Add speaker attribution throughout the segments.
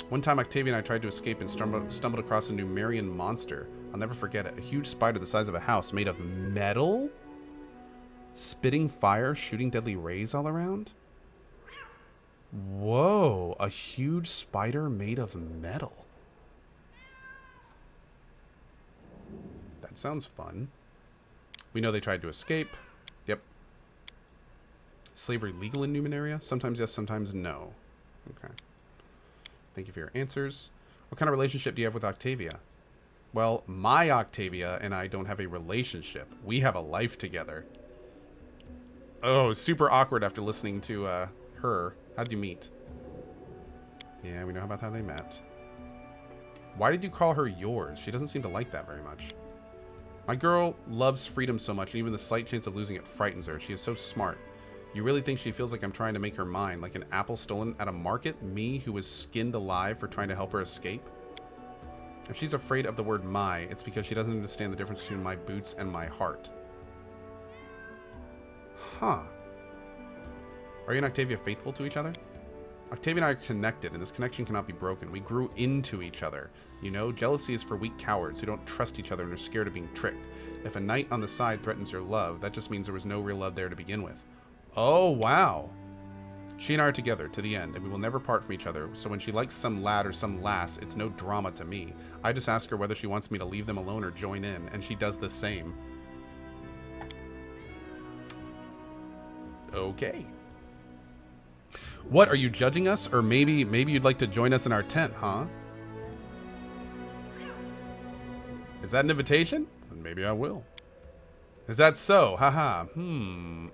Speaker 1: One time Octavia and I tried to escape and stumbled across a Numerian monster. I'll never forget it. A huge spider the size of a house made of metal? Spitting fire, shooting deadly rays all around? Whoa, a huge spider made of metal. That sounds fun. We know they tried to escape. Yep. Slavery legal in Numenaria? Sometimes yes, sometimes no. Okay. Thank you for your answers. What kind of relationship do you have with Octavia? Well, my Octavia and I don't have a relationship. We have a life together. Oh, super awkward after listening to her. How'd you meet? Yeah, we know about how they met. Why did you call her yours? She doesn't seem to like that very much. My girl loves freedom so much, and even the slight chance of losing it frightens her. She is so smart. You really think she feels like I'm trying to make her mine, like an apple stolen at a market? Me, who was skinned alive for trying to help her escape? If she's afraid of the word my, it's because she doesn't understand the difference between my boots and my heart. Huh. Are you and Octavia faithful to each other? Octavia and I are connected, and this connection cannot be broken. We grew into each other. You know, jealousy is for weak cowards who don't trust each other and are scared of being tricked. If a knight on the side threatens your love, that just means there was no real love there to begin with. Oh, wow. She and I are together to the end, and we will never part from each other, so when she likes some lad or some lass, it's no drama to me. I just ask her whether she wants me to leave them alone or join in, and she does the same. Okay. What, are you judging us? Or maybe you'd like to join us in our tent, huh? Is that an invitation? Then maybe I will. Is that so? Haha.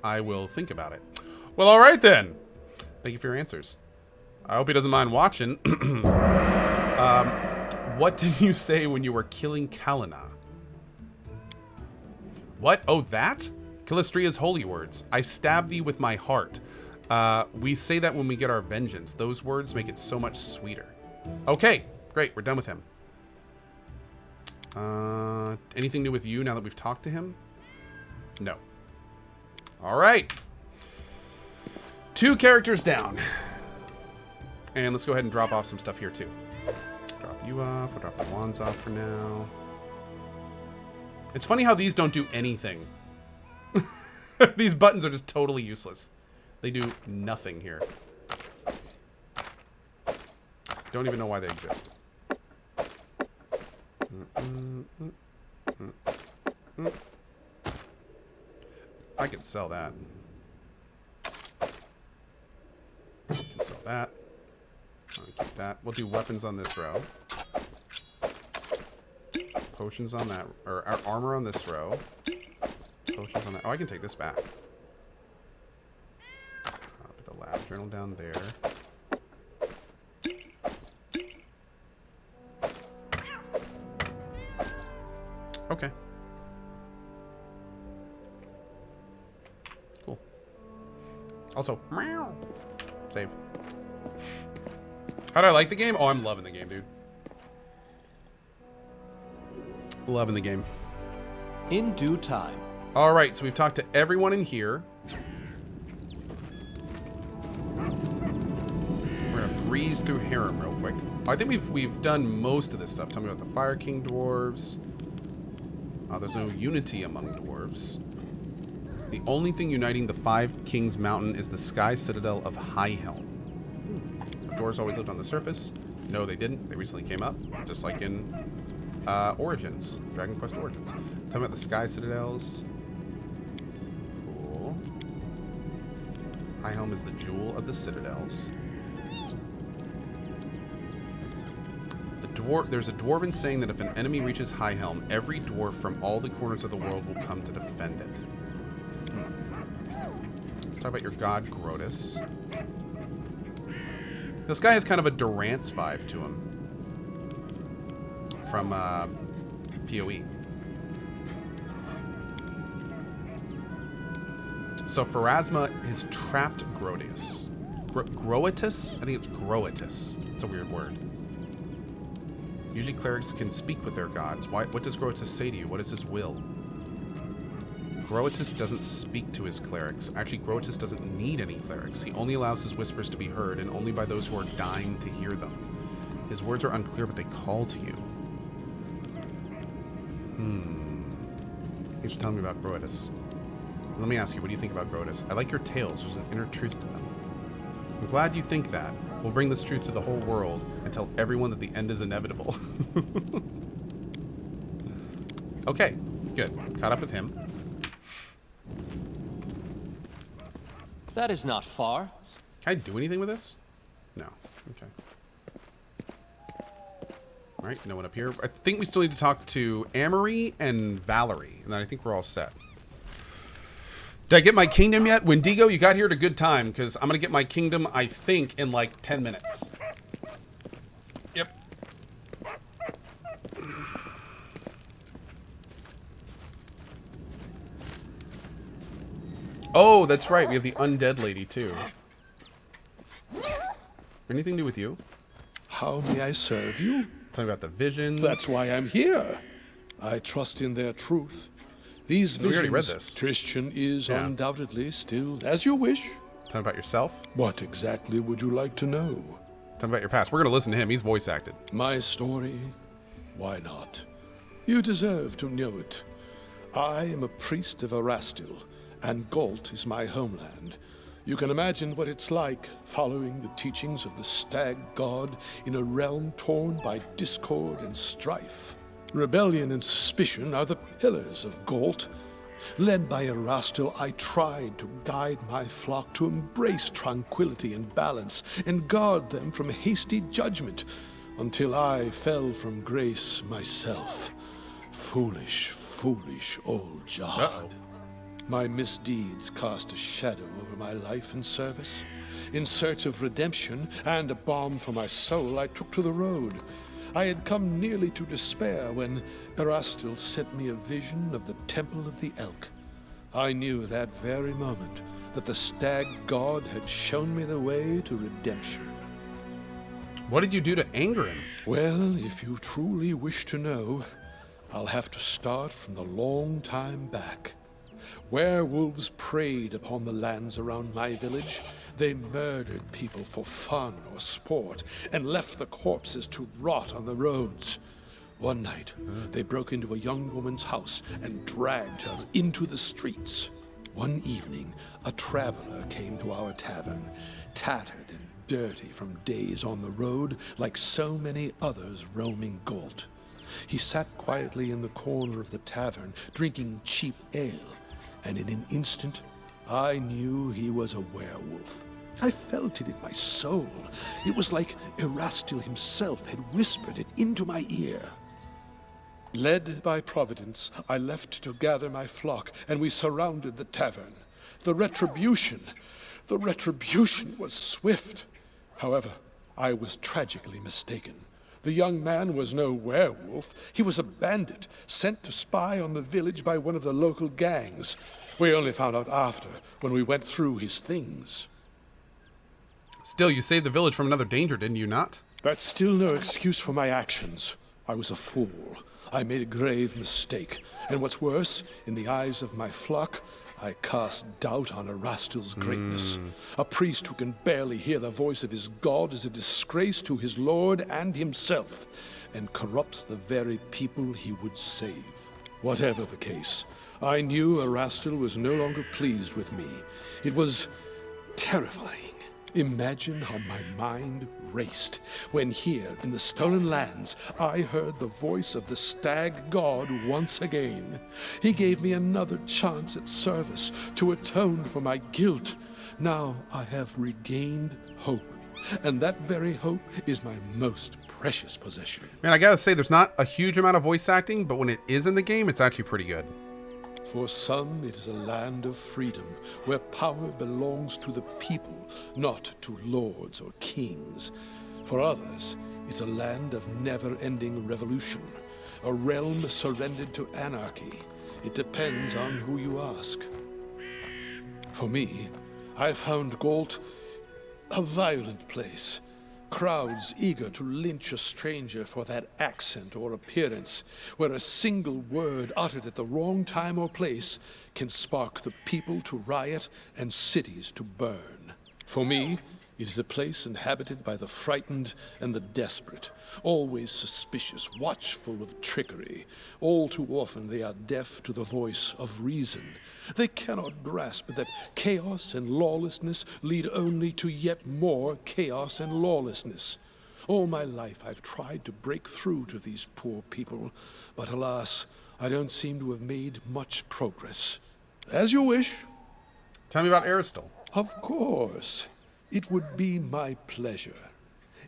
Speaker 1: I will think about it. Well, all right then. Thank you for your answers. I hope he doesn't mind watching. What did you say when you were killing Kalina? What? Oh, that? Calistria's holy words. I stab thee with my heart. We say that when we get our vengeance. Those words make it so much sweeter. Okay, great. We're done with him. Anything new with you now that we've talked to him? No. All right. 2 characters down. And let's go ahead and drop off some stuff here, too. Drop you off. We'll drop the wands off for now. It's funny how these don't do anything. These buttons are just totally useless. They do nothing here. Don't even know why they exist. I could sell that. I can sell that. I'll keep that. We'll do weapons on this row. Potions on that. Or armor on this row. Potions on that. Oh, I can take this back. Put the lab journal down there. Okay. Cool. Also, meow. Save. How do I like the game? Oh, I'm loving the game, dude. Loving the game.
Speaker 2: In due time.
Speaker 1: All right, so we've talked to everyone in here. We're gonna breeze through Harem real quick. I think we've done most of this stuff. Tell me about the Fire King dwarves. There's no unity among dwarves. The only thing uniting the 5 Kings Mountain is the Sky Citadel of Highhelm. The dwarves always lived on the surface. No, they didn't. They recently came up, just like in Origins, Dragon Quest Origins. Tell me about the Sky Citadels. Cool. Highhelm is the jewel of the citadels. There's a dwarven saying that if an enemy reaches Highhelm, every dwarf from all the corners of the world will come to defend it. Let's talk about your god, Grotus. This guy has kind of a Durance vibe to him. From PoE. So Pharasma has trapped Grotus. Grotus? I think it's Grotus. It's a weird word. Usually clerics can speak with their gods. What does Grotus say to you? What is his will? Grotus doesn't speak to his clerics. Actually, Grotus doesn't need any clerics. He only allows his whispers to be heard, and only by those who are dying to hear them. His words are unclear, but they call to you. Thanks for telling me about Groidus. Let me ask you, what do you think about Groidus? I like your tales. There's an inner truth to them. I'm glad you think that. We'll bring this truth to the whole world and tell everyone that the end is inevitable. Okay, good. Caught up with him.
Speaker 2: That is not far.
Speaker 1: Can I do anything with this? No. Okay. Alright, no one up here. I think we still need to talk to Emery and Valerie, and then I think we're all set. Did I get my kingdom yet? Wendigo, you got here at a good time, because I'm going to get my kingdom, I think, in like 10 minutes. Yep. Oh, that's right. We have the undead lady, too. Anything to do with you?
Speaker 3: How may I serve you?
Speaker 1: Talking about the visions.
Speaker 3: That's why I'm here. I trust in their truth. These
Speaker 1: We already read
Speaker 3: visions,
Speaker 1: this.
Speaker 3: Tristian is
Speaker 1: Yeah.
Speaker 3: undoubtedly still as you wish.
Speaker 1: Talking about yourself.
Speaker 3: What exactly would you like to know?
Speaker 1: Talking about your past. We're going to listen to him. He's voice acted.
Speaker 3: My story? Why not? You deserve to know it. I am a priest of Erastil, and Galt is my homeland. You can imagine what it's like following the teachings of the stag god in a realm torn by discord and strife. Rebellion and suspicion are the pillars of Galt. Led by Erastil, I tried to guide my flock to embrace tranquility and balance and guard them from hasty judgment until I fell from grace myself. Foolish, foolish old Jahad.
Speaker 1: Uh-oh.
Speaker 3: My misdeeds cast a shadow over my life and service. In search of redemption and a balm for my soul, I took to the road. I had come nearly to despair when Erastil sent me a vision of the Temple of the Elk. I knew that very moment that the stag god had shown me the way to redemption.
Speaker 1: What did you do to anger him?
Speaker 3: Well, if you truly wish to know, I'll have to start from the long time back. Werewolves preyed upon the lands around my village. They murdered people for fun or sport and left the corpses to rot on the roads. One night, they broke into a young woman's house and dragged her into the streets. One evening, a traveler came to our tavern, tattered and dirty from days on the road, like so many others roaming Galt. He sat quietly in the corner of the tavern, drinking cheap ale, and in an instant, I knew he was a werewolf. I felt it in my soul. It was like Erastil himself had whispered it into my ear. Led by Providence, I left to gather my flock, and we surrounded the tavern. The retribution was swift. However, I was tragically mistaken. The young man was no werewolf. He was a bandit, sent to spy on the village by one of the local gangs. We only found out after, when we went through his things.
Speaker 1: Still, you saved the village from another danger, didn't you not?
Speaker 3: That's still no excuse for my actions. I was a fool. I made a grave mistake. And what's worse, in the eyes of my flock, I cast doubt on Erastil's greatness. A priest who can barely hear the voice of his god is a disgrace to his lord and himself, and corrupts the very people he would save. Whatever the case, I knew Erastil was no longer pleased with me. It was terrifying. Imagine how my mind raced when here in the Stolen Lands I heard the voice of the stag god once again. He gave me another chance at service to atone for my guilt. Now I have regained hope, and that very hope is my most precious possession.
Speaker 1: Man, I gotta say, there's not a huge amount of voice acting, but when it is in the game, it's actually pretty good.
Speaker 3: For some, it is a land of freedom, where power belongs to the people, not to lords or kings. For others, it's a land of never-ending revolution, a realm surrendered to anarchy. It depends on who you ask. For me, I found Galt a violent place. Crowds eager to lynch a stranger for that accent or appearance, where a single word uttered at the wrong time or place can spark the people to riot and cities to burn. For me, It is a place inhabited by the frightened and the desperate, always suspicious, watchful of trickery. All too often they are deaf to the voice of reason. They cannot grasp that chaos and lawlessness lead only to yet more chaos and lawlessness. All my life I've tried to break through to these poor people, but alas, I don't seem to have made much progress. As you wish.
Speaker 1: Tell me about Aristil.
Speaker 3: Of course. It would be my pleasure.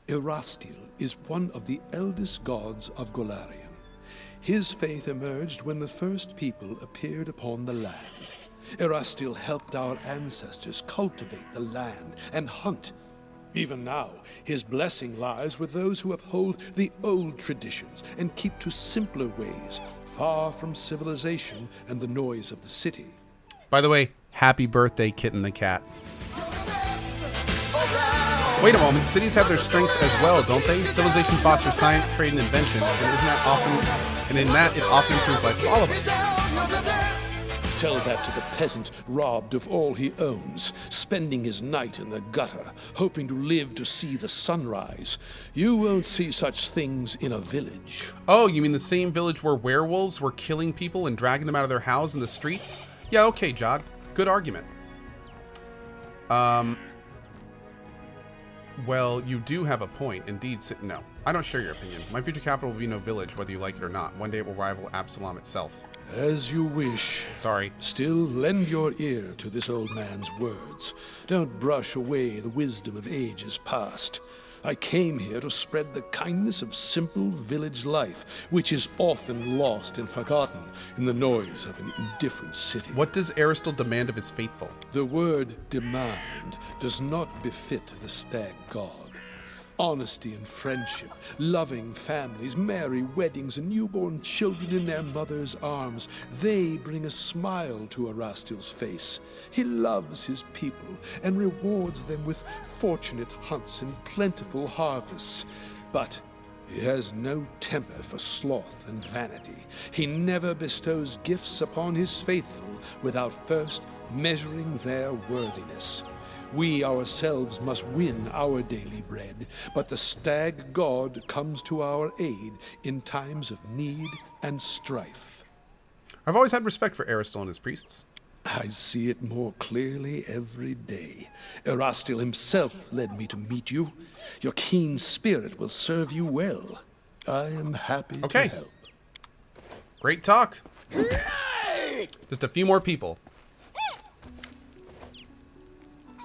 Speaker 3: Erastil is one of the eldest gods of Golarion. His faith emerged when the first people appeared upon the land. Erastil helped our ancestors cultivate the land and hunt. Even now, his blessing lies with those who uphold the old traditions and keep to simpler ways, far from civilization and the noise of the city.
Speaker 1: By the way, happy birthday, Kitten the Cat. Wait a moment, cities have their strengths as well, don't they? Civilization fosters science, trade, and invention, and in that it often improves life for all of us.
Speaker 3: Tell that to the peasant robbed of all he owns, spending his night in the gutter, hoping to live to see the sunrise. You won't see such things in a village.
Speaker 1: Oh, you mean the same village where werewolves were killing people and dragging them out of their house in the streets? Yeah, okay, Jod. Good argument. Well, you do have a point. Indeed, no. I don't share your opinion. My future capital will be no village, whether you like it or not. One day it will rival Absalom itself.
Speaker 3: As you wish.
Speaker 1: Sorry.
Speaker 3: Still, lend your ear to this old man's words. Don't brush away the wisdom of ages past. I came here to spread the kindness of simple village life, which is often lost and forgotten in the noise of an indifferent city.
Speaker 1: What does Aristil demand of his faithful?
Speaker 3: The word demand does not befit the stag god. Honesty and friendship, loving families, merry weddings, and newborn children in their mother's arms, they bring a smile to Erastil's face. He loves his people and rewards them with fortunate hunts and plentiful harvests. But he has no temper for sloth and vanity. He never bestows gifts upon his faithful without first measuring their worthiness. We ourselves must win our daily bread, but the stag god comes to our aid in times of need and strife.
Speaker 1: I've always had respect for Aristil and his priests.
Speaker 3: I see it more clearly every day. Erastil himself led me to meet you. Your keen spirit will serve you well. I am happy to help.
Speaker 1: Great talk. Just a few more people.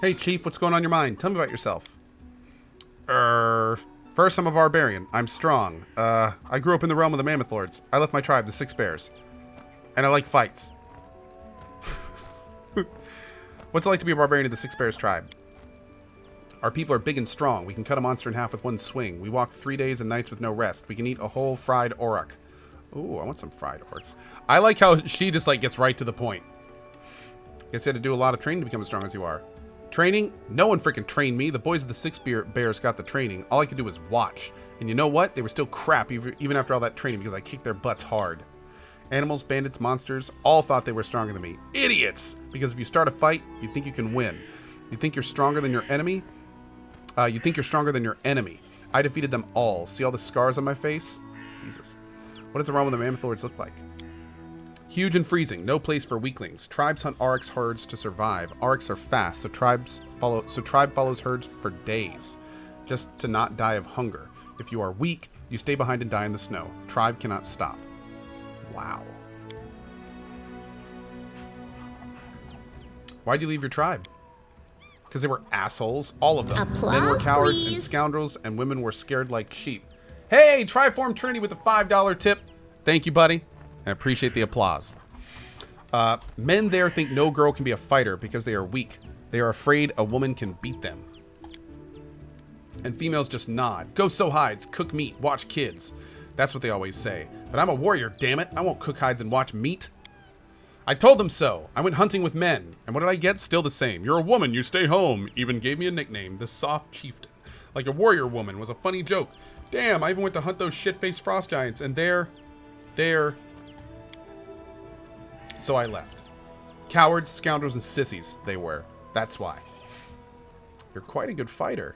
Speaker 1: Hey, Chief, what's going on in your mind? Tell me about yourself. First, I'm a barbarian. I'm strong. I grew up in the realm of the Mammoth Lords. I left my tribe, the Six Bears. And I like fights. What's it like to be a barbarian of the Six Bears tribe? Our people are big and strong. We can cut a monster in half with one swing. We walk 3 days and nights with no rest. We can eat a whole fried auroch. Ooh, I want some fried orcs. I like how she just, like, gets right to the point. Guess you had to do a lot of training to become as strong as you are. Training? No one freaking trained me. The boys of the Six Bears got the training. All I could do was watch. And you know what? They were still crap even after all that training because I kicked their butts hard. Animals, bandits, monsters, all thought they were stronger than me. Idiots! Because if you start a fight, you think you can win. You think you're stronger than your enemy? I defeated them all. See all the scars on my face? Jesus. What does the realm of the Mammoth Lords look like? Huge and freezing. No place for weaklings. Tribes hunt Aurochs herds to survive. Aurochs are fast, so tribe follows herds for days, just to not die of hunger. If you are weak, you stay behind and die in the snow. Tribe cannot stop. Wow. Why'd you leave your tribe? Because they were assholes. All of them.
Speaker 4: Applause,
Speaker 1: Men were cowards and scoundrels, and women were scared like sheep. Hey, Triform Trinity with a $5 tip. Thank you, buddy. I appreciate the applause. Men there think no girl can be a fighter because they are weak. They are afraid a woman can beat them. And females just nod. Go sow hides, cook meat, watch kids. That's what they always say. But I'm a warrior, damn it. I won't cook hides and watch meat. I told them so. I went hunting with men. And what did I get? Still the same. You're a woman, you stay home. Even gave me a nickname, the Soft Chieftain. Like a warrior woman was a funny joke. Damn, I even went to hunt those shit-faced frost giants. And there. So I left. Cowards, scoundrels, and sissies they were. That's why. You're quite a good fighter.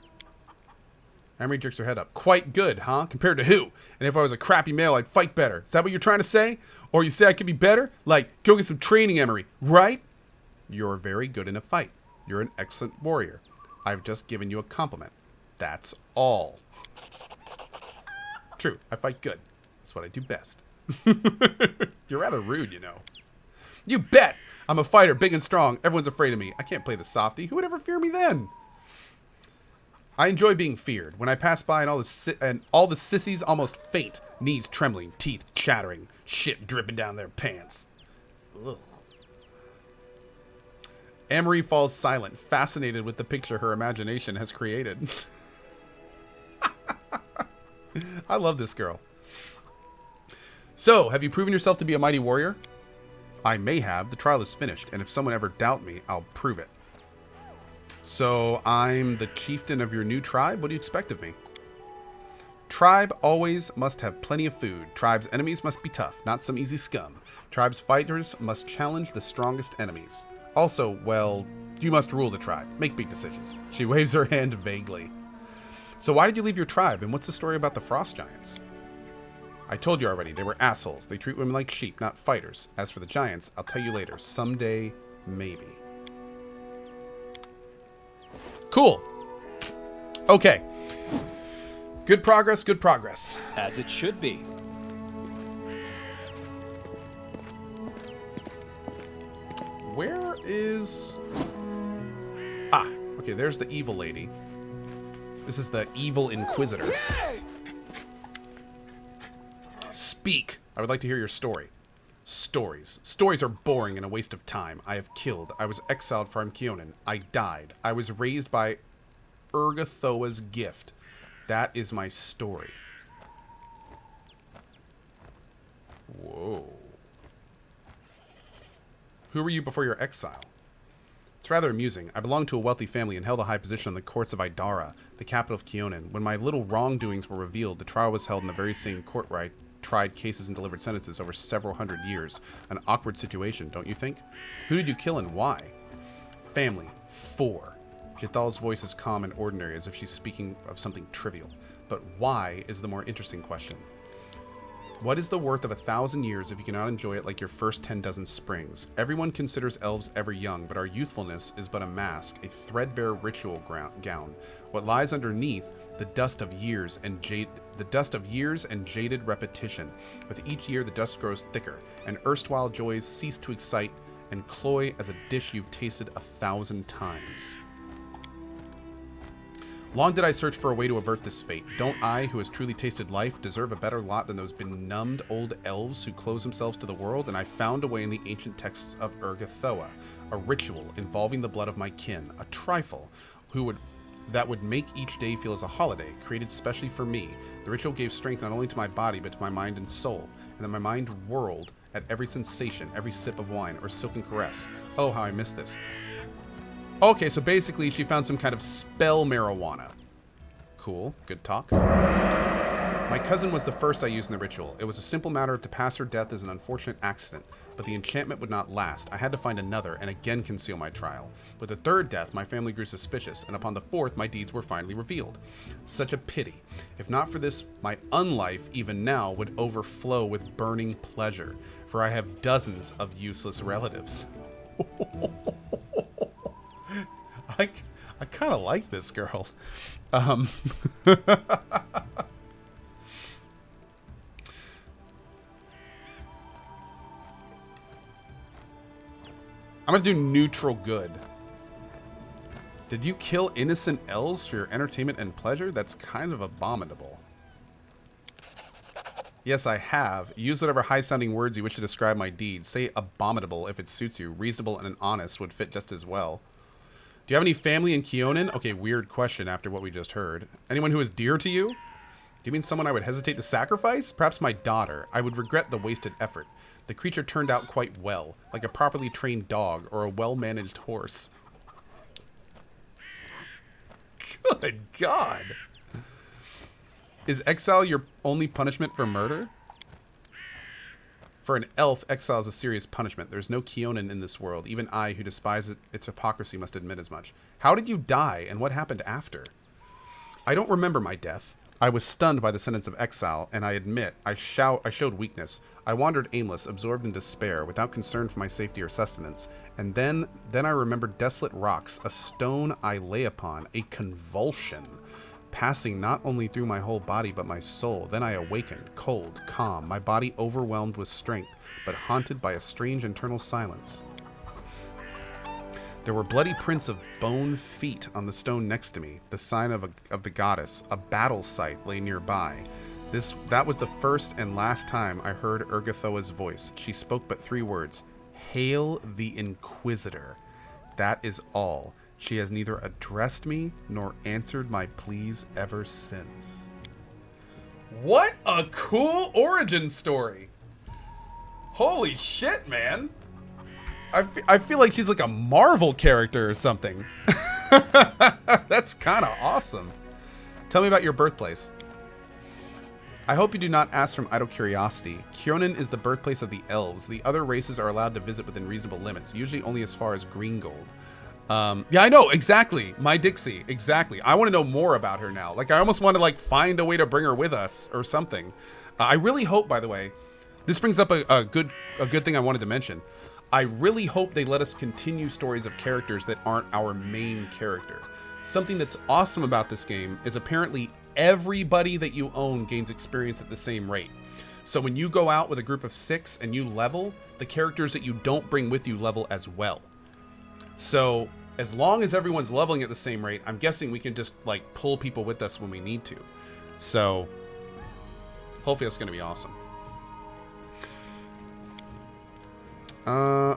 Speaker 1: Emery jerks her head up. Quite good, huh? Compared to who? And if I was a crappy male, I'd fight better. Is that what you're trying to say? Or you say I could be better? Like, go get some training, Emery, right? You're very good in a fight. You're an excellent warrior. I've just given you a compliment. That's all. True, I fight good. That's what I do best. You're rather rude, you know. You bet! I'm a fighter, big and strong. Everyone's afraid of me. I can't play the softy. Who would ever fear me then? I enjoy being feared. When I pass by and all the sissies almost faint, knees trembling, teeth chattering, shit dripping down their pants. Ugh. Emery falls silent, fascinated with the picture her imagination has created. I love this girl. So, have you proven yourself to be a mighty warrior? I may have. The trial is finished, and if someone ever doubt me, I'll prove it. So, I'm the chieftain of your new tribe? What do you expect of me? Tribe always must have plenty of food. Tribe's enemies must be tough, not some easy scum. Tribe's fighters must challenge the strongest enemies. Also, well, you must rule the tribe. Make big decisions. She waves her hand vaguely. So why did you leave your tribe, and what's the story about the frost giants? I told you already, they were assholes. They treat women like sheep, not fighters. As for the giants, I'll tell you later. Someday, maybe. Cool. Okay. Good progress, good progress.
Speaker 2: As it should be.
Speaker 1: Where is... Ah, okay, there's the evil lady. This is the evil Inquisitor. Speak. I would like to hear your story. Stories. Stories are boring and a waste of time. I have killed. I was exiled from Kionin. I died. I was raised by Urgathoa's gift. That is my story. Whoa. Who were you before your exile? It's rather amusing. I belonged to a wealthy family and held a high position in the courts of Idara, the capital of Kionin. When my little wrongdoings were revealed, the trial was held in the very same court where I tried cases and delivered sentences over several hundred years. An awkward situation, don't you think? Who did you kill and why? Family. 4. Jithal's voice is calm and ordinary, as if she's speaking of something trivial. But why is the more interesting question. What is the worth of 1,000 years if you cannot enjoy it like your first 10 dozen springs? Everyone considers elves ever young, but our youthfulness is but a mask, a threadbare ritual gown. What lies underneath, the dust of years and jaded repetition. With each year, the dust grows thicker, and erstwhile joys cease to excite and cloy as a dish you've tasted 1,000 times. Long did I search for a way to avert this fate. Don't I, who has truly tasted life, deserve a better lot than those benumbed old elves who close themselves to the world? And I found a way in the ancient texts of Urgathoa, a ritual involving the blood of my kin, a trifle that would make each day feel as a holiday, created specially for me. The ritual gave strength not only to my body, but to my mind and soul, and then my mind whirled at every sensation, every sip of wine, or silken caress. Oh, how I miss this. Okay, so basically she found some kind of spell marijuana. Cool. Good talk. My cousin was the first I used in the ritual. It was a simple matter to pass her death as an unfortunate accident, but the enchantment would not last. I had to find another and again conceal my trial. With the third death, my family grew suspicious, and upon the fourth, my deeds were finally revealed. Such a pity. If not for this, my unlife, even now, would overflow with burning pleasure, for I have dozens of useless relatives. I kind of like this girl. I'm gonna do neutral good. Did you kill innocent elves for your entertainment and pleasure? That's kind of abominable. Yes, I have. Use whatever high-sounding words you wish to describe my deeds. Say abominable if it suits you. Reasonable and honest would fit just as well. Do you have any family in Kionin? Okay, weird question after what we just heard. Anyone who is dear to you? Do you mean someone I would hesitate to sacrifice? Perhaps my daughter. I would regret the wasted effort. The creature turned out quite well, like a properly trained dog or a well-managed horse. Good God. Is exile your only punishment for murder? For an elf, exile is a serious punishment. There's no Keonan in this world. Even I, who despise its hypocrisy, must admit as much. How did you die, and what happened after? I don't remember my death. I was stunned by the sentence of exile, and I admit, I showed weakness. I wandered aimless, absorbed in despair, without concern for my safety or sustenance. And then I remembered desolate rocks, a stone I lay upon, a convulsion, passing not only through my whole body, but my soul. Then I awakened, cold, calm, my body overwhelmed with strength, but haunted by a strange internal silence. There were bloody prints of bone feet on the stone next to me, the sign of the goddess. A battle scythe lay nearby. That was the first and last time I heard Urgathoa's voice. She spoke but 3 words. Hail the Inquisitor. That is all. She has neither addressed me nor answered my pleas ever since. What a cool origin story. Holy shit, man. I feel like she's like a Marvel character or something. That's kind of awesome. Tell me about your birthplace. I hope you do not ask from idle curiosity. Keonan is the birthplace of the elves. The other races are allowed to visit within reasonable limits, usually only as far as Greengold. Yeah, I know, exactly. My Dixie, exactly. I want to know more about her now. Like, I almost want to, like, find a way to bring her with us or something. I really hope, by the way, this brings up a good thing I wanted to mention. I really hope they let us continue stories of characters that aren't our main character. Something that's awesome about this game is apparently everybody that you own gains experience at the same rate. So when you go out with a group of 6 and you level, the characters that you don't bring with you level as well. So as long as everyone's leveling at the same rate, I'm guessing we can just like pull people with us when we need to. So hopefully that's going to be awesome.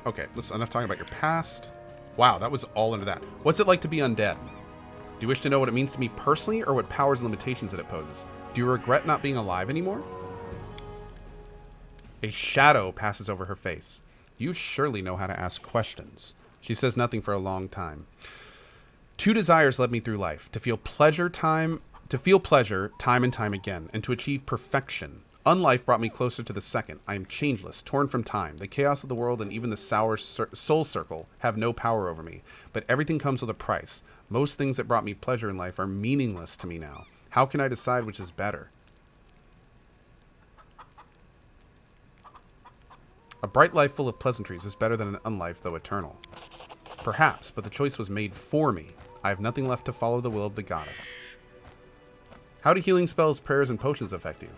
Speaker 1: Okay, let's enough talking about your past. Wow, that was all into that. What's it like to be undead? Do you wish to know what it means to me personally, or what powers and limitations that it poses? Do you regret not being alive anymore? A shadow passes over her face. You surely know how to ask questions. She says nothing for a long time. 2 desires led me through life: to feel pleasure time and time again, and to achieve perfection. Unlife brought me closer to the second. I am changeless, torn from time. The chaos of the world and even the sour soul circle have no power over me. But everything comes with a price. Most things that brought me pleasure in life are meaningless to me now. How can I decide which is better? A bright life full of pleasantries is better than an unlife, though eternal. Perhaps, but the choice was made for me. I have nothing left to follow the will of the goddess. How do healing spells, prayers, and potions affect you?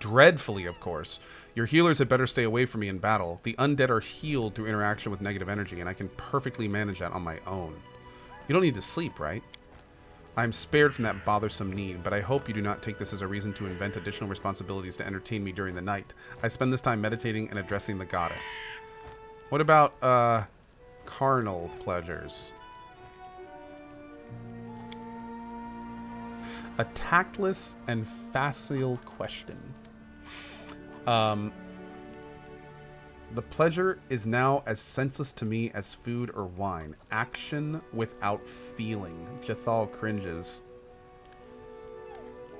Speaker 1: Dreadfully, of course. Your healers had better stay away from me in battle. The undead are healed through interaction with negative energy, and I can perfectly manage that on my own. You don't need to sleep, right? I am spared from that bothersome need, but I hope you do not take this as a reason to invent additional responsibilities to entertain me during the night. I spend this time meditating and addressing the goddess. What about, carnal pleasures? A tactless and facile question. The pleasure is now as senseless to me as food or wine. Action without feeling. Jathal cringes.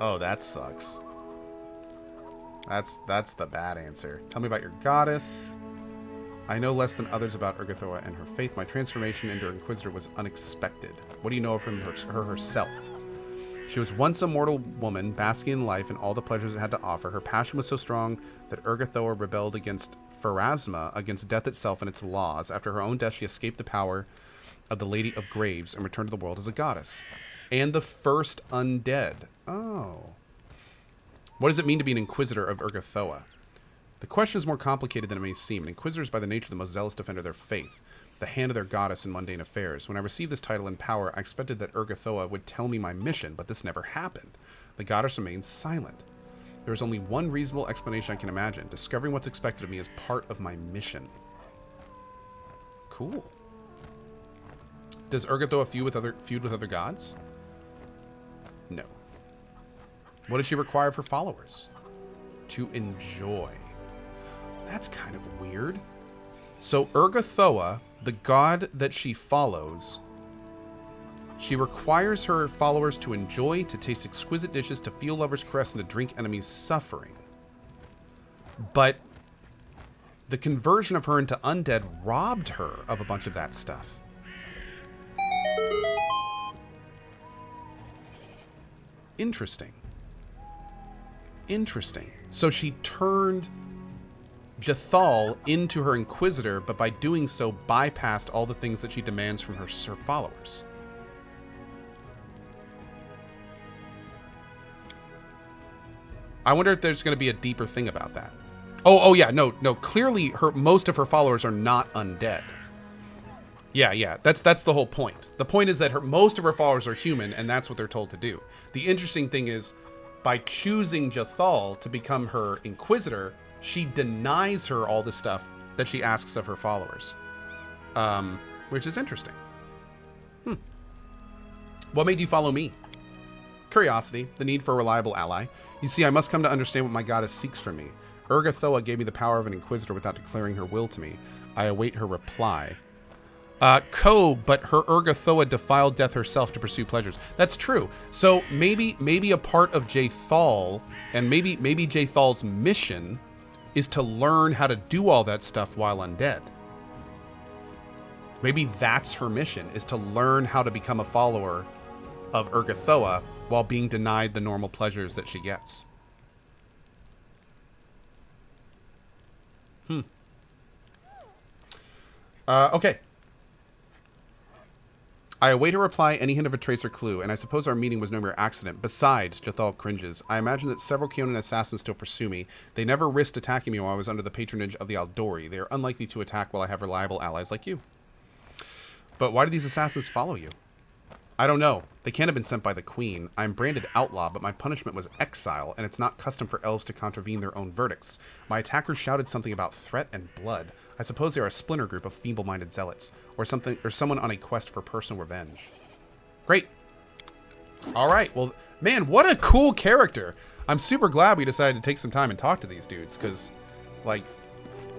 Speaker 1: Oh, that sucks. That's the bad answer. Tell me about your goddess. I know less than others about Urgathoa and her faith. My transformation into Inquisitor was unexpected. What do you know from her herself? She was once a mortal woman, basking in life and all the pleasures it had to offer. Her passion was so strong that Urgathoa rebelled against Pharasma, against death itself and its laws. After her own death, she escaped the power of the Lady of Graves and returned to the world as a goddess. And the first undead. Oh. What does it mean to be an Inquisitor of Urgathoa? The question is more complicated than it may seem. An Inquisitor is by the nature the most zealous defender of their faith, the hand of their goddess in mundane affairs. When I received this title and power, I expected that Urgathoa would tell me my mission, but this never happened. The goddess remains silent. There is only one reasonable explanation I can imagine. Discovering what's expected of me is part of my mission. Cool. Does Urgathoa feud with other gods? No. What does she require for followers? To enjoy. That's kind of weird. So Urgathoa, the god that she follows, she requires her followers to enjoy, to taste exquisite dishes, to feel lovers' caress, and to drink enemies' suffering. But the conversion of her into undead robbed her of a bunch of that stuff. Interesting. Interesting. So she turned Jathal into her Inquisitor, but by doing so bypassed all the things that she demands from her followers. I wonder if there's going to be a deeper thing about that. Oh yeah, no. Clearly, most of her followers are not undead. Yeah. That's the whole point. The point is that most of her followers are human, and that's what they're told to do. The interesting thing is, by choosing Jathal to become her Inquisitor, she denies her all the stuff that she asks of her followers, which is interesting. What made you follow me? Curiosity, the need for a reliable ally. You see, I must come to understand what my goddess seeks from me. Urgathoa gave me the power of an Inquisitor without declaring her will to me. I await her reply. But her Urgathoa defiled death herself to pursue pleasures. That's true. So maybe a part of Jathal, and maybe Jathal's mission is to learn how to do all that stuff while undead. Maybe that's her mission, is to learn how to become a follower of Urgathoa while being denied the normal pleasures that she gets. Okay. I await a reply, any hint of a trace or clue, and I suppose our meeting was no mere accident. Besides, Jathal cringes. I imagine that several Keonan assassins still pursue me. They never risked attacking me while I was under the patronage of the Aldori. They are unlikely to attack while I have reliable allies like you. But why do these assassins follow you? I don't know. They can't have been sent by the Queen. I'm branded outlaw, but my punishment was exile, and it's not custom for elves to contravene their own verdicts. My attackers shouted something about threat and blood. I suppose they are a splinter group of feeble-minded zealots, or someone on a quest for personal revenge. Great. All right. Well, man, what a cool character. I'm super glad we decided to take some time and talk to these dudes, because, like,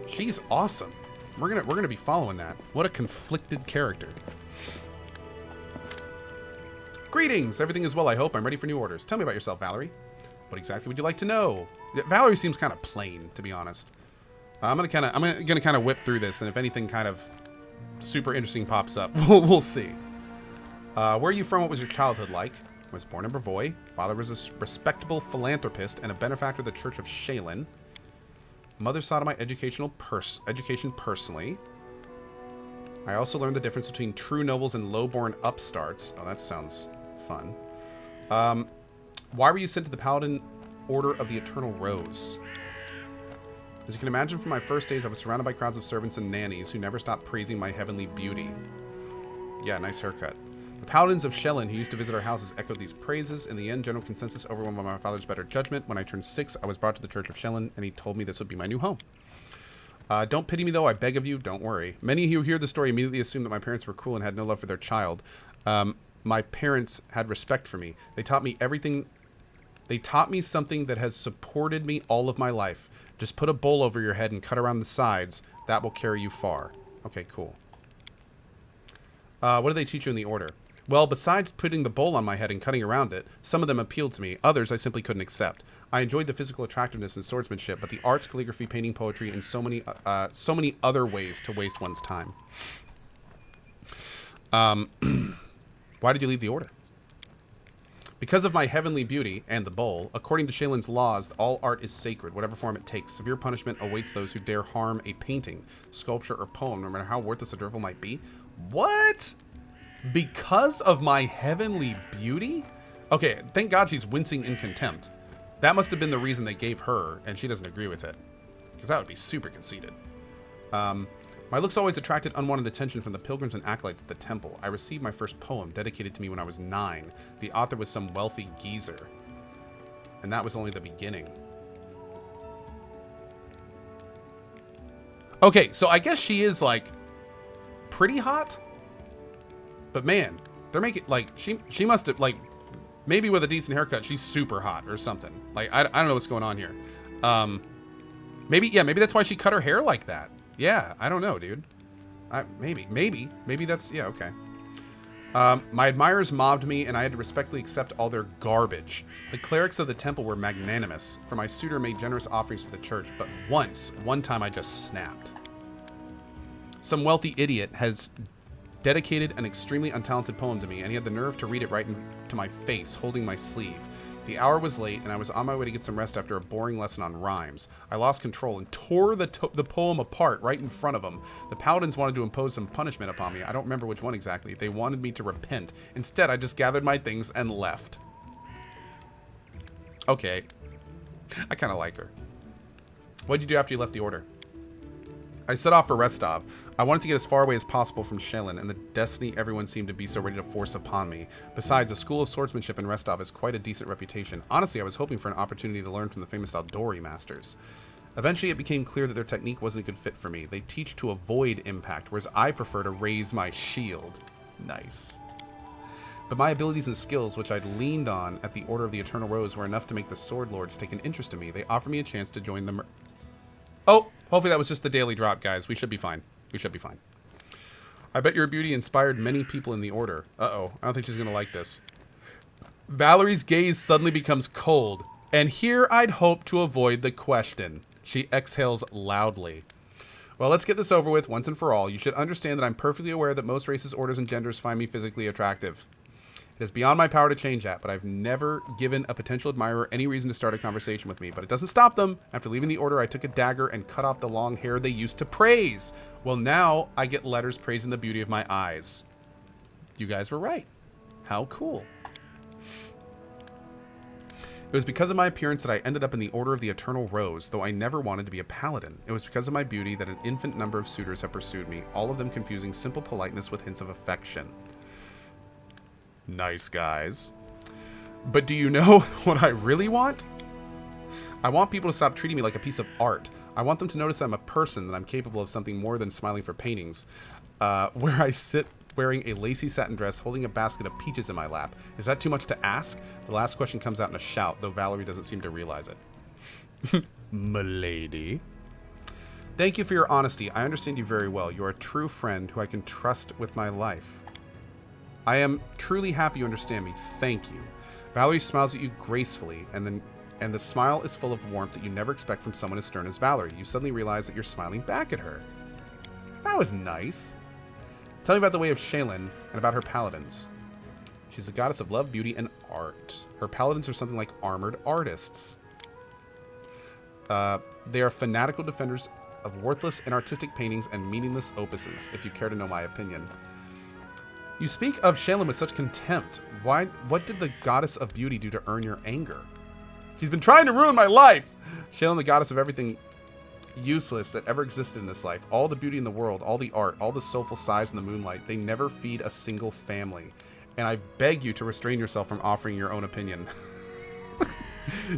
Speaker 1: she's awesome. We're gonna be following that. What a conflicted character. Greetings! Everything is well, I hope. I'm ready for new orders. Tell me about yourself, Valerie. What exactly would you like to know? Valerie seems kind of plain, to be honest. I'm gonna kind of whip through this, and if anything kind of super interesting pops up, we'll see. Where are you from? What was your childhood like? I was born in Brevoy. Father was a respectable philanthropist and a benefactor of the Church of Shaylin. Mother saw to my education personally. I also learned the difference between true nobles and low-born upstarts. Oh, that sounds fun. Why were you sent to the Paladin Order of the Eternal Rose? As you can imagine, from my first days, I was surrounded by crowds of servants and nannies who never stopped praising my heavenly beauty. Yeah, nice haircut. The Paladins of Shellin, who used to visit our houses, echoed these praises. In the end, general consensus overwhelmed by my father's better judgment. When I turned 6, I was brought to the Church of Shellin, and he told me this would be my new home. Don't pity me, though. I beg of you, don't worry. Many who hear the story immediately assume that my parents were cruel and had no love for their child. My parents had respect for me. They taught me everything. They taught me something that has supported me all of my life. Just put a bowl over your head and cut around the sides. That will carry you far. Okay, cool. What do they teach you in the order? Well, besides putting the bowl on my head and cutting around it, some of them appealed to me. Others I simply couldn't accept. I enjoyed the physical attractiveness and swordsmanship, but the arts, calligraphy, painting, poetry, and so many other ways to waste one's time. Why did you leave the order? Because of my heavenly beauty and the bowl, according to Shaylin's laws, all art is sacred, whatever form it takes. Severe punishment awaits those who dare harm a painting, sculpture, or poem, no matter how worthless a drivel might be. What? Because of my heavenly beauty? Okay, thank God she's wincing in contempt. That must have been the reason they gave her, and she doesn't agree with it. Because that would be super conceited. My looks always attracted unwanted attention from the pilgrims and acolytes at the temple. I received my first poem, dedicated to me when I was 9. The author was some wealthy geezer. And that was only the beginning. Okay, so I guess she is, like, pretty hot? But man, they're making, like, she must have, like, maybe with a decent haircut, she's super hot or something. Like, I don't know what's going on here. Maybe that's why she cut her hair like that. Yeah, I don't know, dude. Maybe that's, yeah, okay. My admirers mobbed me, and I had to respectfully accept all their garbage. The clerics of the temple were magnanimous, for my suitor made generous offerings to the church, but one time I just snapped. Some wealthy idiot has dedicated an extremely untalented poem to me, and he had the nerve to read it right into my face, holding my sleeve. The hour was late, and I was on my way to get some rest after a boring lesson on rhymes. I lost control and tore the poem apart right in front of them. The paladins wanted to impose some punishment upon me. I don't remember which one exactly. They wanted me to repent. Instead, I just gathered my things and left. Okay. I kind of like her. What did you do after you left the order? I set off for Restov. I wanted to get as far away as possible from Shaylin and the destiny everyone seemed to be so ready to force upon me. Besides, the School of Swordsmanship in Restov has quite a decent reputation. Honestly, I was hoping for an opportunity to learn from the famous Aldori masters. Eventually, it became clear that their technique wasn't a good fit for me. They teach to avoid impact, whereas I prefer to raise my shield. Nice. But my abilities and skills, which I'd leaned on at the Order of the Eternal Rose, were enough to make the Sword Lords take an interest in me. They offered me a chance to join them. Oh, hopefully that was just the daily drop, guys. We should be fine. We should be fine. I bet your beauty inspired many people in the Order. Uh-oh. I don't think she's going to like this. Valerie's gaze suddenly becomes cold. And here I'd hope to avoid the question. She exhales loudly. Well, let's get this over with once and for all. You should understand that I'm perfectly aware that most races, orders, and genders find me physically attractive. It is beyond my power to change that, but I've never given a potential admirer any reason to start a conversation with me. But it doesn't stop them. After leaving the Order, I took a dagger and cut off the long hair they used to praise. Well, now I get letters praising the beauty of my eyes. You guys were right. How cool. It was because of my appearance that I ended up in the Order of the Eternal Rose, though I never wanted to be a paladin. It was because of my beauty that an infinite number of suitors have pursued me, all of them confusing simple politeness with hints of affection. Nice guys. But do you know what I really want? I want people to stop treating me like a piece of art. I want them to notice I'm a person, that I'm capable of something more than smiling for paintings. Where I sit wearing a lacy satin dress, holding a basket of peaches in my lap. Is that too much to ask? The last question comes out in a shout, though Valerie doesn't seem to realize it. Milady. Thank you for your honesty. I understand you very well. You are a true friend who I can trust with my life. I am truly happy you understand me. Thank you. Valerie smiles at you gracefully, and the smile is full of warmth that you never expect from someone as stern as Valerie. You suddenly realize that you're smiling back at her. That was nice. Tell me about the way of Shaylin and about her paladins. She's a goddess of love, beauty, and art. Her paladins are something like armored artists. They are fanatical defenders of worthless and artistic paintings and meaningless opuses, if you care to know my opinion. You speak of Shaylin with such contempt. What did the goddess of beauty do to earn your anger? She's been trying to ruin my life! Shaylin, the goddess of everything useless that ever existed in this life. All the beauty in the world, all the art, all the soulful sighs in the moonlight. They never feed a single family. And I beg you to restrain yourself from offering your own opinion.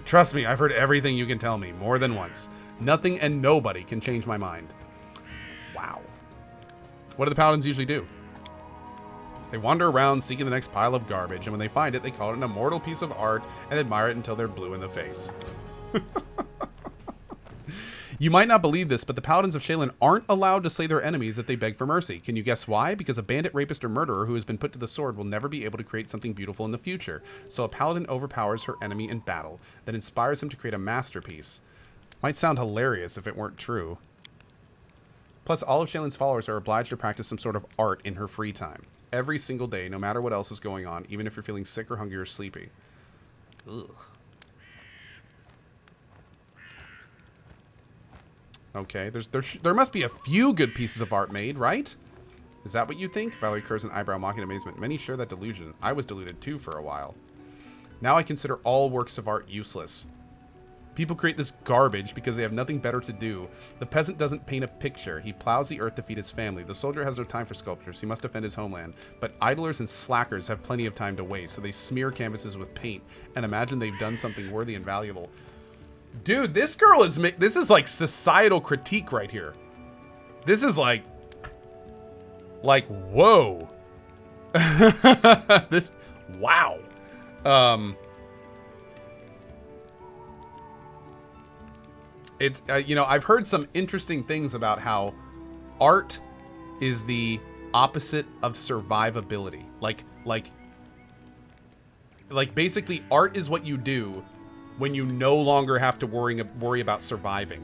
Speaker 1: Trust me, I've heard everything you can tell me, more than once. Nothing and nobody can change my mind. Wow. What do the paladins usually do? They wander around seeking the next pile of garbage, and when they find it, they call it an immortal piece of art and admire it until they're blue in the face. You might not believe this, but the paladins of Shaylin aren't allowed to slay their enemies if they beg for mercy. Can you guess why? Because a bandit, rapist, or murderer who has been put to the sword will never be able to create something beautiful in the future. So a paladin overpowers her enemy in battle, that inspires him to create a masterpiece. Might sound hilarious if it weren't true. Plus, all of Shaylin's followers are obliged to practice some sort of art in her free time. Every single day, no matter what else is going on, even if you're feeling sick or hungry or sleepy. Ugh. Okay, there must be a few good pieces of art made, right? Is that what you think? Valerie curves an eyebrow, mocking amazement. Many share that delusion. I was deluded too for a while. Now I consider all works of art useless. People create this garbage because they have nothing better to do. The peasant doesn't paint a picture. He plows the earth to feed his family. The soldier has no time for sculptures. He must defend his homeland. But idlers and slackers have plenty of time to waste, so they smear canvases with paint and imagine they've done something worthy and valuable. Dude, this girl is... This is like societal critique right here. This is like... whoa. This... Wow. It's, you know, I've heard some interesting things about how art is the opposite of survivability. Like basically art is what you do when you no longer have to worry about surviving.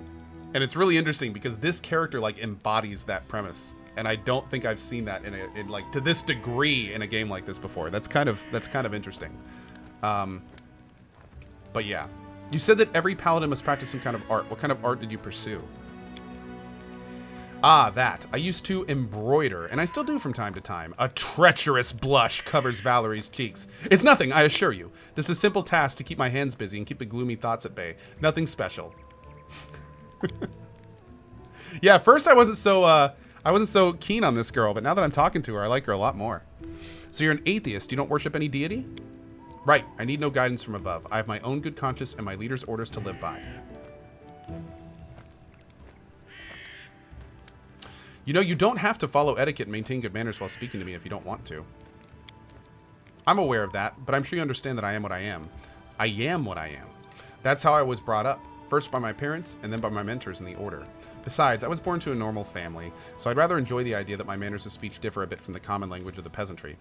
Speaker 1: And it's really interesting because this character like embodies that premise. And I don't think I've seen that in like to this degree in a game like this before. That's kind of interesting. But yeah. You said that every paladin must practice some kind of art. What kind of art did you pursue? Ah, that. I used to embroider, and I still do from time to time. A treacherous blush covers Valerie's cheeks. It's nothing, I assure you. This is a simple task to keep my hands busy and keep the gloomy thoughts at bay. Nothing special. Yeah, at first I wasn't so keen on this girl, but now that I'm talking to her, I like her a lot more. So you're an atheist. You don't worship any deity? Right. I need no guidance from above. I have my own good conscience and my leader's orders to live by. You know, you don't have to follow etiquette and maintain good manners while speaking to me if you don't want to. I'm aware of that, but I'm sure you understand that I am what I am. I am what I am. That's how I was brought up. First by my parents, and then by my mentors in the order. Besides, I was born to a normal family, so I'd rather enjoy the idea that my manners of speech differ a bit from the common language of the peasantry.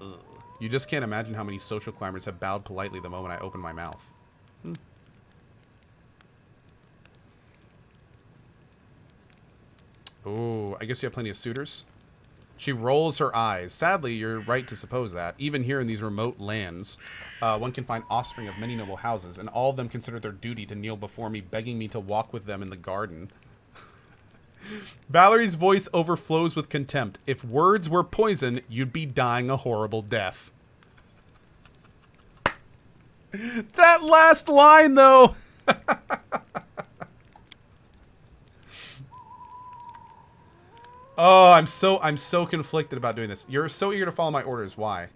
Speaker 1: Ugh. You just can't imagine how many social climbers have bowed politely the moment I open my mouth. Oh, I guess you have plenty of suitors. She rolls her eyes. Sadly, you're right to suppose that. Even here in these remote lands, one can find offspring of many noble houses, and all of them consider their duty to kneel before me, begging me to walk with them in the garden. Valerie's voice overflows with contempt. If words were poison, you'd be dying a horrible death. That last line, though! Oh, I'm so conflicted about doing this. You're so eager to follow my orders. Why?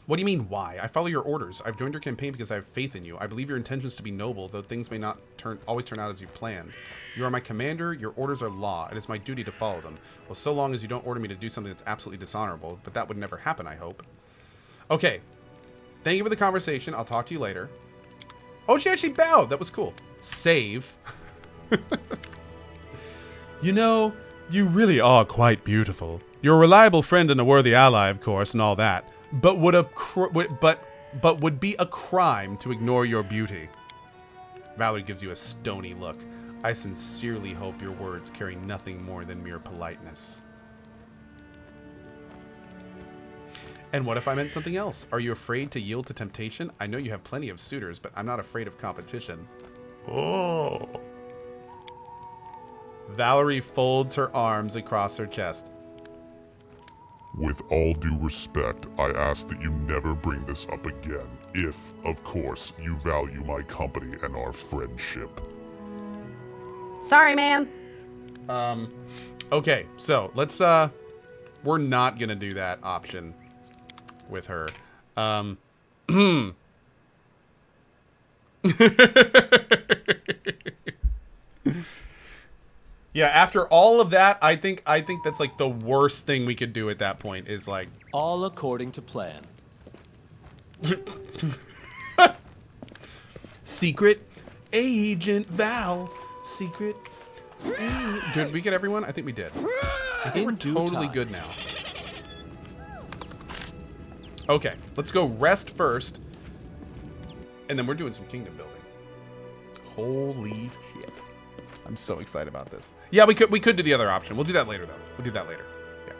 Speaker 1: What do you mean, why? I follow your orders. I've joined your campaign because I have faith in you. I believe your intentions to be noble, though things may not always turn out as you planned. You are my commander. Your orders are law. It is my duty to follow them. Well, so long as you don't order me to do something that's absolutely dishonorable. But that would never happen, I hope. Okay. Thank you for the conversation. I'll talk to you later. Oh, she actually bowed. That was cool. Save. You know, you really are quite beautiful. You're a reliable friend and a worthy ally, of course, and all that. But would be a crime to ignore your beauty. Valerie gives you a stony look. I sincerely hope your words carry nothing more than mere politeness. And what if I meant something else? Are you afraid to yield to temptation? I know you have plenty of suitors, but I'm not afraid of competition. Oh. Valerie folds her arms across her chest.
Speaker 4: With all due respect, I ask that you never bring this up again, if, of course, you value my company and our friendship.
Speaker 5: Sorry, man.
Speaker 1: Okay, so let's, we're not gonna do that option with her. Yeah, after all of that, I think that's like the worst thing we could do at that point is like
Speaker 2: all according to plan.
Speaker 1: Secret Agent Val. Secret. Did we get everyone? I think we did. I think we're totally good now. Okay, let's go rest first, and then we're doing some kingdom building. Holy shit! I'm so excited about this. Yeah, we could do the other option. We'll do that later, though. We'll do that later. Yeah.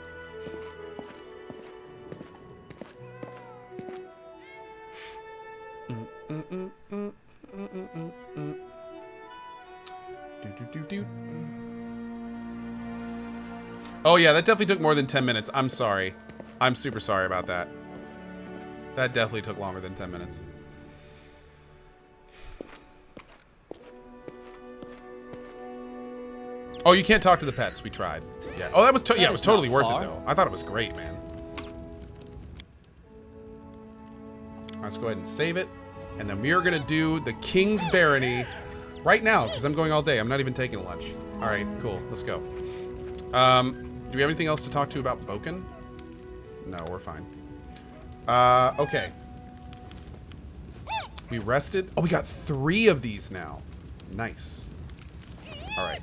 Speaker 1: Oh yeah, that definitely took more than 10 minutes. I'm sorry. I'm super sorry about that. That definitely took longer than 10 minutes. Oh, you can't talk to the pets. We tried. Yeah. Oh, that was yeah, it was totally worth it though. I thought it was great, man. Let's go ahead and save it, and then we are gonna do the King's Barony right now because I'm going all day. I'm not even taking a lunch. All right, cool. Let's go. Do we have anything else to talk to about Boken? No, we're fine. Okay. We rested. Oh, we got 3 of these now. Nice. All right.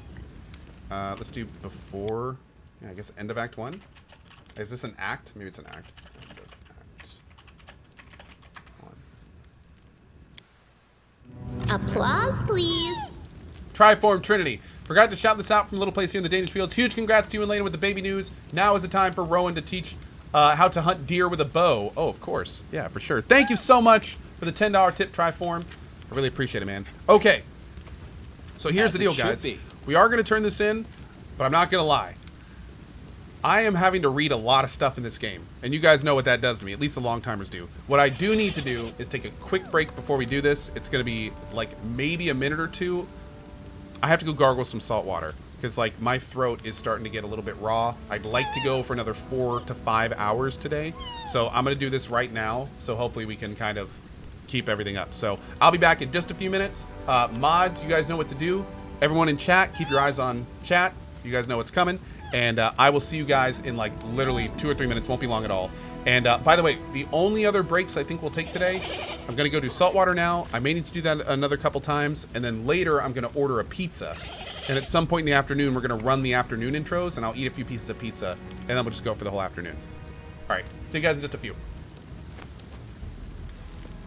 Speaker 1: Let's do before, yeah, I guess end of Act 1. Is this an act? Maybe it's an act.
Speaker 6: Applause, please.
Speaker 1: Triform Trinity. Forgot to shout this out from a little place here in the Danish Fields. Huge congrats to you and Lena with the baby news. Now is the time for Rowan to teach how to hunt deer with a bow. Oh, of course. Yeah, for sure. Thank you so much for the $10 tip, Triform. I really appreciate it, man. Okay. So here's the deal, guys. We are going to turn this in, but I'm not going to lie. I am having to read a lot of stuff in this game, and you guys know what that does to me. At least the long-timers do. What I do need to do is take a quick break before we do this. It's going to be, like, maybe a minute or two. I have to go gargle some salt water, because, like, my throat is starting to get a little bit raw. I'd like to go for another 4 to 5 hours today, so I'm going to do this right now, so hopefully we can kind of keep everything up. So I'll be back in just a few minutes. Mods, you guys know what to do. Everyone in chat, keep your eyes on chat. You guys know what's coming. And I will see you guys in like literally 2 or 3 minutes. Won't be long at all. And by the way, the only other breaks I think we'll take today, I'm going to go do saltwater now. I may need to do that another couple times. And then later I'm going to order a pizza. And at some point in the afternoon, we're going to run the afternoon intros. And I'll eat a few pieces of pizza. And then we'll just go for the whole afternoon. All right. See you guys in just a few.